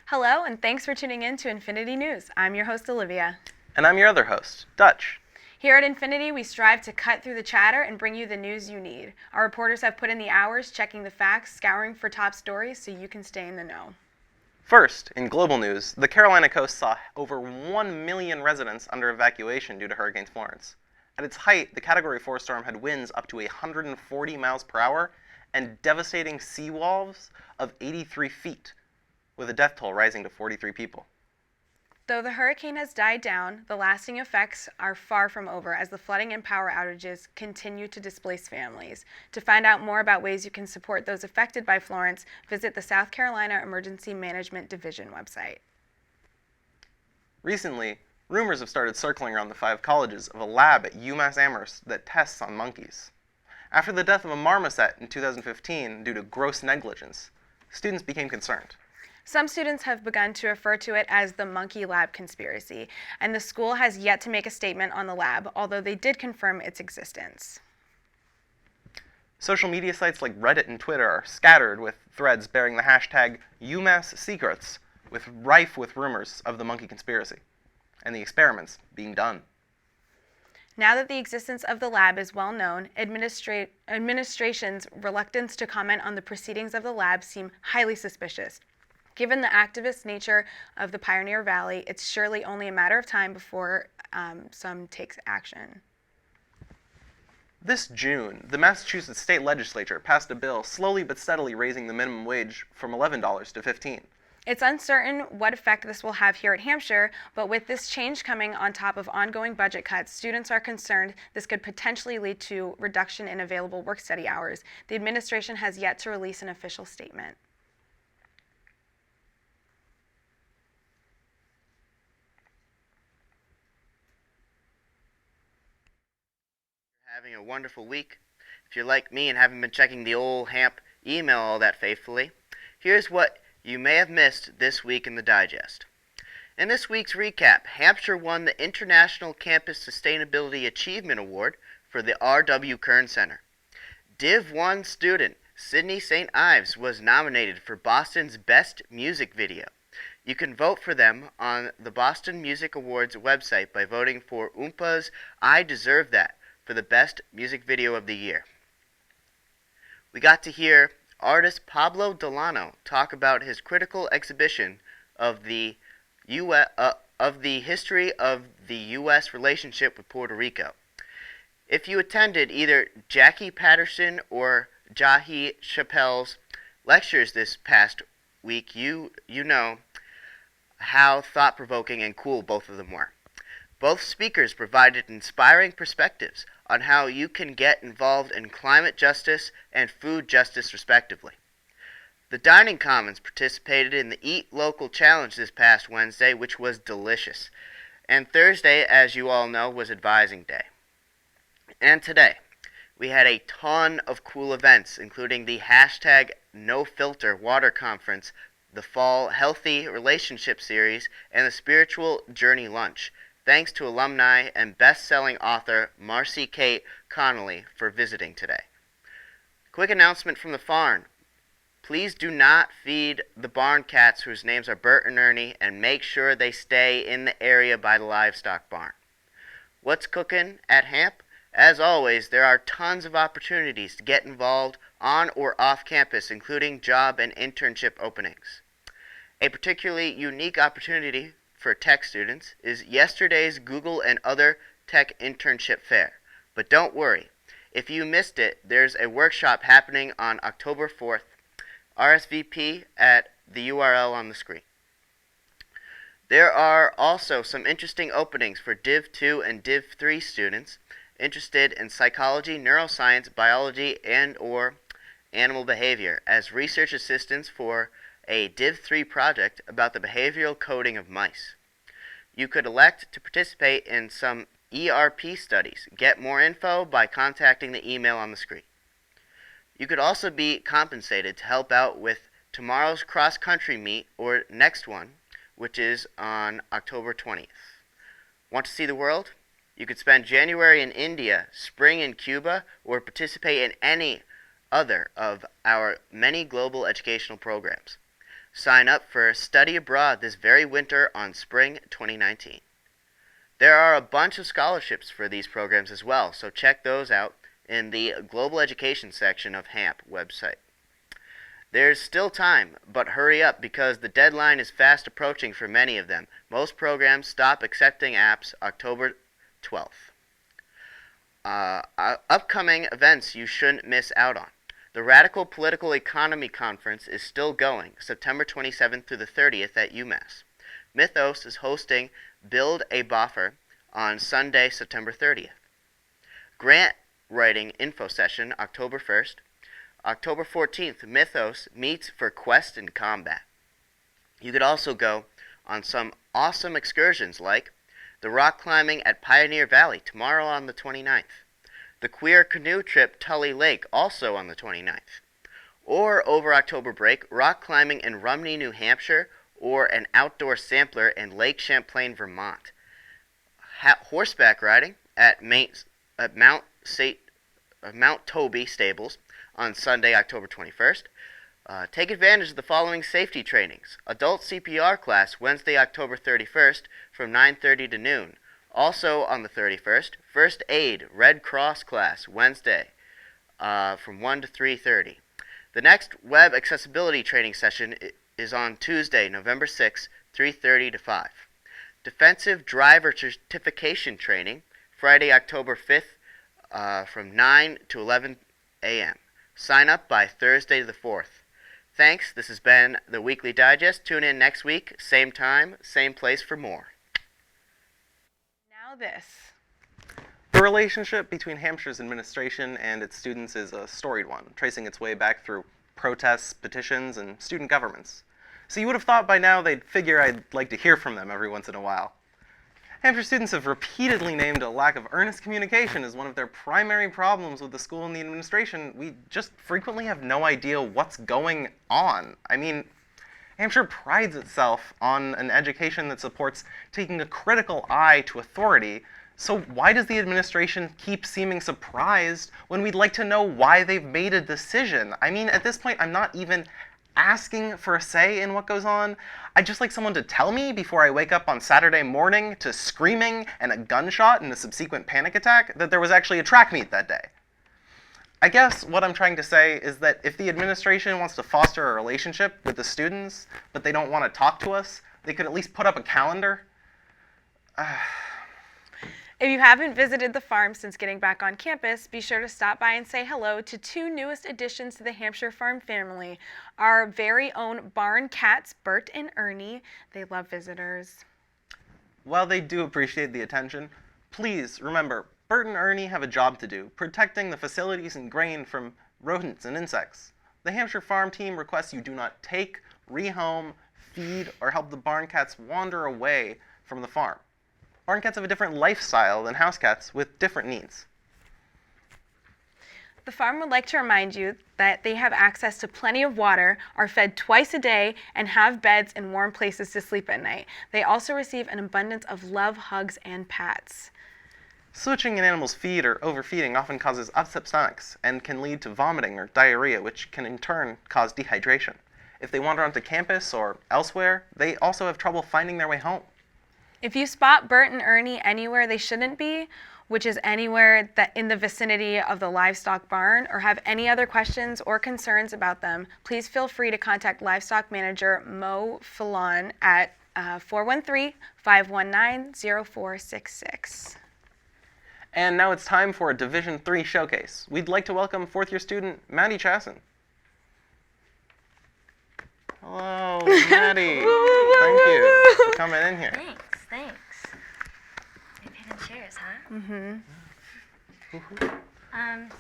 Hello, and thanks for tuning in to Infinity News. I'm your host, Olivia. And I'm your other host, Dutch. Here at Infinity, we strive to cut through the chatter and bring you the news you need. Our reporters have put in the hours checking the facts, scouring for top stories so you can stay in the know. First, in global news, the Carolina coast saw over 1 million residents under evacuation due to Hurricane Florence. At its height, the Category 4 storm had winds up to 140 miles per hour and devastating sea walls of 83 feet, with a death toll rising to 43 people. Though the hurricane has died down, the lasting effects are far from over as the flooding and power outages continue to displace families. To find out more about ways you can support those affected by Florence, visit the South Carolina Emergency Management Division website. Recently, rumors have started circling around the 5 colleges of a lab at UMass Amherst that tests on monkeys. After the death of a marmoset in 2015 due to gross negligence, students became concerned. Some students have begun to refer to it as the monkey lab conspiracy, and the school has yet to make a statement on the lab, although they did confirm its existence. Social media sites like Reddit and Twitter are scattered with threads bearing the hashtag UMassSecrets, rife with rumors of the monkey conspiracy and the experiments being done. Now that the existence of the lab is well known, administration's reluctance to comment on the proceedings of the lab seem highly suspicious. Given the activist nature of the Pioneer Valley, it's surely only a matter of time before some takes action. This June, the Massachusetts state legislature passed a bill slowly but steadily raising the minimum wage from $11 to $15. It's uncertain what effect this will have here at Hampshire, but with this change coming on top of ongoing budget cuts, students are concerned this could potentially lead to reduction in available work-study hours. The administration has yet to release an official statement. Having a wonderful week. If you're like me and haven't been checking the old Hamp email all that faithfully, here's what you may have missed this week in the digest. In this week's recap, Hampshire won the International Campus Sustainability Achievement Award for the R.W. Kern Center. Div 1 student Sydney St. Ives was nominated for Boston's Best Music Video. You can vote for them on the Boston Music Awards website by voting for Oompa's I Deserve That for the Best Music Video of the Year. We got to hear artist Pablo Delano talk about his critical exhibition of the history of the U.S. relationship with Puerto Rico. If you attended either Jackie Patterson or Jahi Chappelle's lectures this past week, you know how thought-provoking and cool both of them were. Both speakers provided inspiring perspectives on how you can get involved in climate justice and food justice respectively. The Dining Commons participated in the Eat Local Challenge this past Wednesday, which was delicious. And Thursday, as you all know, was Advising Day. And today, we had a ton of cool events, including the hashtag NoFilter Water Conference, the Fall Healthy Relationship Series, and the Spiritual Journey Lunch. Thanks to alumni and best-selling author Marcy Kate Connolly for visiting today. Quick announcement from the farm. Please do not feed the barn cats whose names are Bert and Ernie, and make sure they stay in the area by the livestock barn. What's cooking at Hamp? As always, there are tons of opportunities to get involved on or off campus, including job and internship openings. A particularly unique opportunity for tech students is yesterday's Google and other tech internship fair. But don't worry, if you missed it, there's a workshop happening on October 4th. RSVP at the URL on the screen. There are also some interesting openings for Div 2 and Div 3 students interested in psychology, neuroscience, biology, and or animal behavior as research assistants for a Div 3 project about the behavioral coding of mice. You could elect to participate in some ERP studies. Get more info by contacting the email on the screen. You could also be compensated to help out with tomorrow's cross-country meet or next one, which is on October 20th. Want to see the world? You could spend January in India, spring in Cuba, or participate in any other of our many global educational programs. Sign up for study abroad this very winter on spring 2019. There are a bunch of scholarships for these programs as well, so check those out in the Global Education section of HAMP website. There's still time, but hurry up because the deadline is fast approaching for many of them. Most programs stop accepting apps October 12th. Upcoming events you shouldn't miss out on. The Radical Political Economy Conference is still going, September 27th through the 30th at UMass. Mythos is hosting Build a Buffer on Sunday, September 30th. Grant Writing Info Session, October 1st. October 14th, Mythos meets for Quest and Combat. You could also go on some awesome excursions like the rock climbing at Pioneer Valley tomorrow on the 29th. The queer canoe trip Tully Lake also on the 29th. Or over October break, rock climbing in Rumney, New Hampshire, or an outdoor sampler in Lake Champlain, Vermont. Horseback riding at Mount Toby Stables on Sunday, October 21st. Take advantage of the following safety trainings. Adult CPR class Wednesday, October 31st from 9:30 to noon. Also on the 31st, First Aid Red Cross class Wednesday from 1 to 3:30. The next web accessibility training session is on Tuesday, November 6th, 3:30 to 5. Defensive driver certification training Friday, October 5th from 9 to 11 a.m. Sign up by Thursday the 4th. Thanks. This has been the Weekly Digest. Tune in next week, same time, same place for more. Now this. The relationship between Hampshire's administration and its students is a storied one, tracing its way back through protests, petitions, and student governments. So you would have thought by now they'd figure I'd like to hear from them every once in a while. Hampshire students have repeatedly named a lack of earnest communication as one of their primary problems with the school and the administration. We just frequently have no idea what's going on. I mean, Hampshire prides itself on an education that supports taking a critical eye to authority, so why does the administration keep seeming surprised when we'd like to know why they've made a decision? I mean, at this point, I'm not even asking for a say in what goes on. I'd just like someone to tell me before I wake up on Saturday morning to screaming and a gunshot and a subsequent panic attack that there was actually a track meet that day. I guess what I'm trying to say is that if the administration wants to foster a relationship with the students, but they don't want to talk to us, they could at least put up a calendar. If you haven't visited the farm since getting back on campus, be sure to stop by and say hello to two newest additions to the Hampshire Farm family, our very own barn cats, Bert and Ernie. They love visitors. While they do appreciate the attention, please remember, Bert and Ernie have a job to do, protecting the facilities and grain from rodents and insects. The Hampshire Farm team requests you do not take, rehome, feed, or help the barn cats wander away from the farm. Barn cats have a different lifestyle than house cats with different needs. The farm would like to remind you that they have access to plenty of water, are fed twice a day, and have beds and warm places to sleep at night. They also receive an abundance of love, hugs, and pats. Switching an animal's feed or overfeeding often causes upset stomachs and can lead to vomiting or diarrhea, which can in turn cause dehydration. If they wander onto campus or elsewhere, they also have trouble finding their way home. If you spot Bert and Ernie anywhere they shouldn't be, which is anywhere that in the vicinity of the livestock barn, or have any other questions or concerns about them, please feel free to contact livestock manager Mo Fallon at 413-519-0466. And now it's time for a Division III showcase. We'd like to welcome fourth-year student Maddie Chasson. Hello, Maddie. Thank you for coming in here. Thanks. Maybe hidden chairs, huh? Mm-hmm.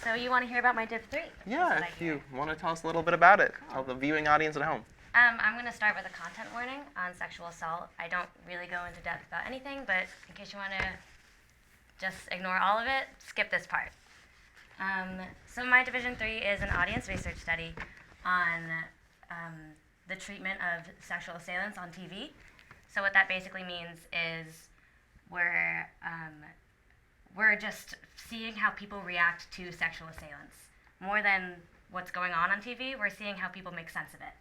So you want to hear about my Div 3? Yeah, if you want to tell us a little bit about it. Tell the viewing audience at home. I'm going to start with a content warning on sexual assault. I don't really go into depth about anything, but in case you want to just ignore all of it, skip this part. So my Division 3 is an audience research study on the treatment of sexual assailants on TV. So what that basically means is we're just seeing how people react to sexual assailants. More than what's going on TV, we're seeing how people make sense of it.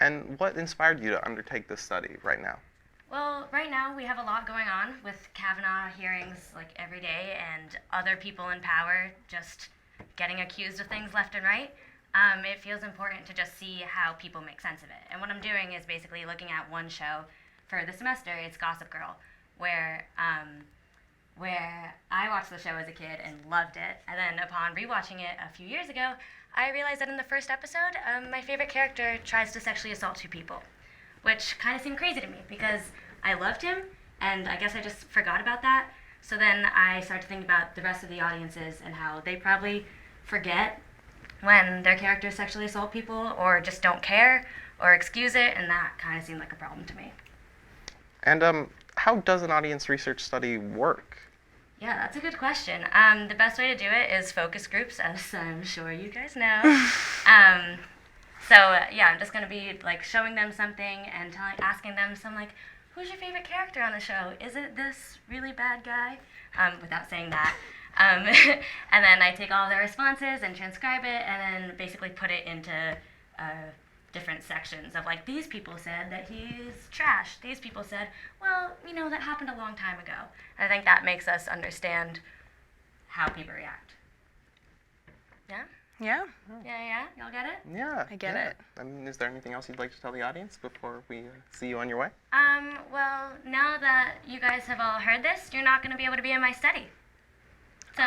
And what inspired you to undertake this study right now? Well, right now we have a lot going on with Kavanaugh hearings like every day and other people in power just getting accused of things left and right. It feels important to just see how people make sense of it. And what I'm doing is basically looking at one show for the semester. It's Gossip Girl, where I watched the show as a kid and loved it. And then upon rewatching it a few years ago, I realized that in the first episode, my favorite character tries to sexually assault two people, which kind of seemed crazy to me because I loved him, and I guess I just forgot about that. So then I started to think about the rest of the audiences and how they probably forget when their characters sexually assault people or just don't care or excuse it, and that kind of seemed like a problem to me. And how does an audience research study work? Yeah, that's a good question. The best way to do it is focus groups, as I'm sure you guys know. Yeah, I'm just gonna be like showing them something and asking them some like, who's your favorite character on the show? Is it this really bad guy? Without saying that. And then I take all of their responses and transcribe it, and then basically put it into different sections of like, these people said that he's trash. These people said, well, that happened a long time ago. I think that makes us understand how people react. Yeah? Yeah, Yeah? Y'all get it? Yeah. I get yeah. it. I mean, is there anything else you'd like to tell the audience before we see you on your way? Well, now that you guys have all heard this, you're not going to be able to be in my study. So,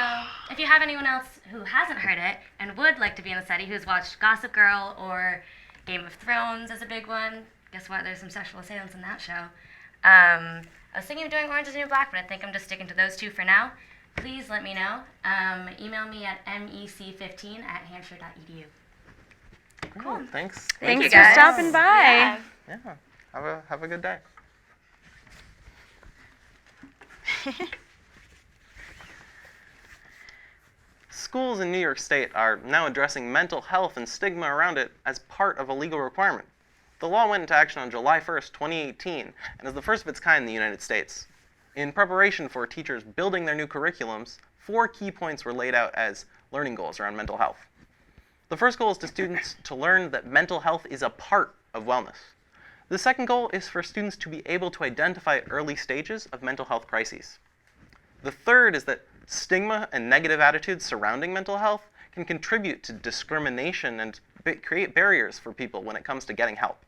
if you have anyone else who hasn't heard it and would like to be in the study, who's watched Gossip Girl or Game of Thrones is a big one. Guess what? There's some sexual assailants in that show. I was thinking of doing Orange is the New Black, but I think I'm just sticking to those two for now. Please let me know. Email me at mec15@hampshire.edu. Cool. Thanks. Thanks you, for guys. stopping by. Yeah. Have a good day. Schools in New York State are now addressing mental health and stigma around it as part of a legal requirement. The law went into action on July 1st, 2018, and is the first of its kind in the United States. In preparation for teachers building their new curriculums, 4 key points were laid out as learning goals around mental health. The first goal is to students to learn that mental health is a part of wellness. The second goal is for students to be able to identify early stages of mental health crises. The third is that stigma and negative attitudes surrounding mental health can contribute to discrimination and create barriers for people when it comes to getting help.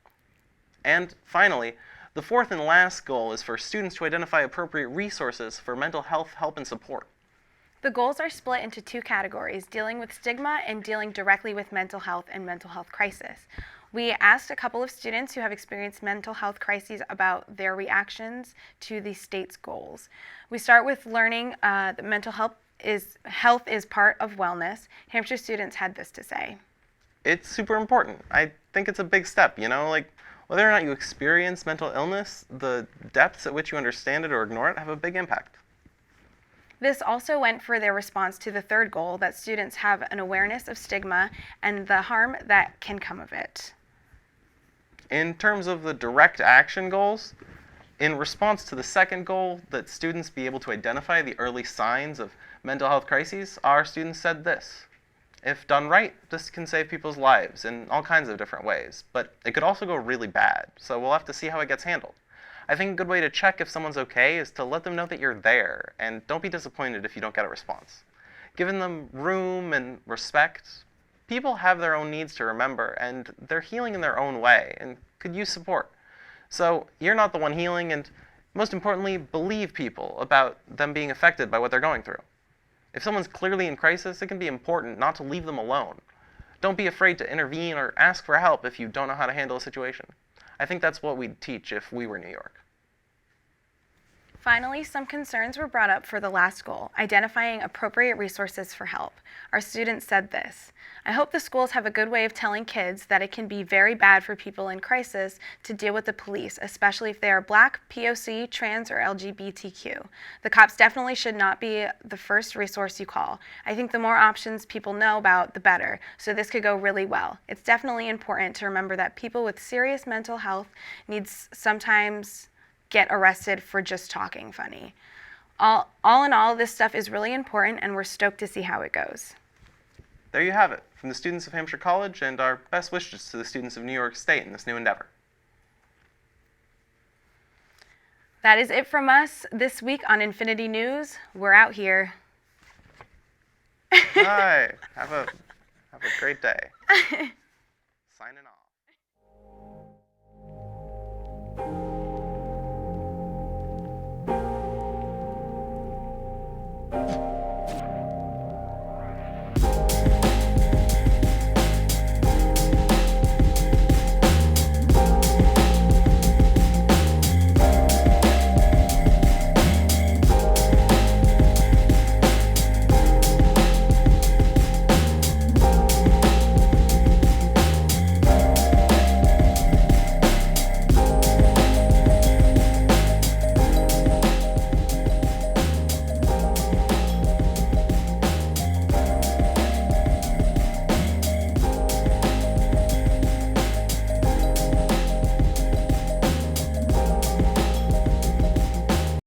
And finally, the fourth and last goal is for students to identify appropriate resources for mental health help and support. The goals are split into 2 categories, dealing with stigma and dealing directly with mental health and mental health crisis. We asked a couple of students who have experienced mental health crises about their reactions to the state's goals. We start with learning that mental health is part of wellness. Hampshire students had this to say. It's super important. I think it's a big step, like whether or not you experience mental illness, the depths at which you understand it or ignore it have a big impact. This also went for their response to the third goal, that students have an awareness of stigma and the harm that can come of it. In terms of the direct action goals, in response to the second goal, that students be able to identify the early signs of mental health crises, our students said this: if done right, this can save people's lives in all kinds of different ways, but it could also go really bad, so we'll have to see how it gets handled. I think a good way to check if someone's okay is to let them know that you're there, and don't be disappointed if you don't get a response. Giving them room and respect. People have their own needs to remember, and they're healing in their own way, and could use support. So you're not the one healing, and most importantly, believe people about them being affected by what they're going through. If someone's clearly in crisis, it can be important not to leave them alone. Don't be afraid to intervene or ask for help if you don't know how to handle a situation. I think that's what we'd teach if we were New York. Finally, some concerns were brought up for the last goal, identifying appropriate resources for help. Our students said this: I hope the schools have a good way of telling kids that it can be very bad for people in crisis to deal with the police, especially if they are Black, POC, trans, or LGBTQ. The cops definitely should not be the first resource you call. I think the more options people know about, the better, so this could go really well. It's definitely important to remember that people with serious mental health needs sometimes get arrested for just talking funny. All in all, this stuff is really important, and we're stoked to see how it goes. There you have it, from the students of Hampshire College, and our best wishes to the students of New York State in this new endeavor. That is it from us this week on Infinity News. We're out here. Bye. Have a great day. Signing off.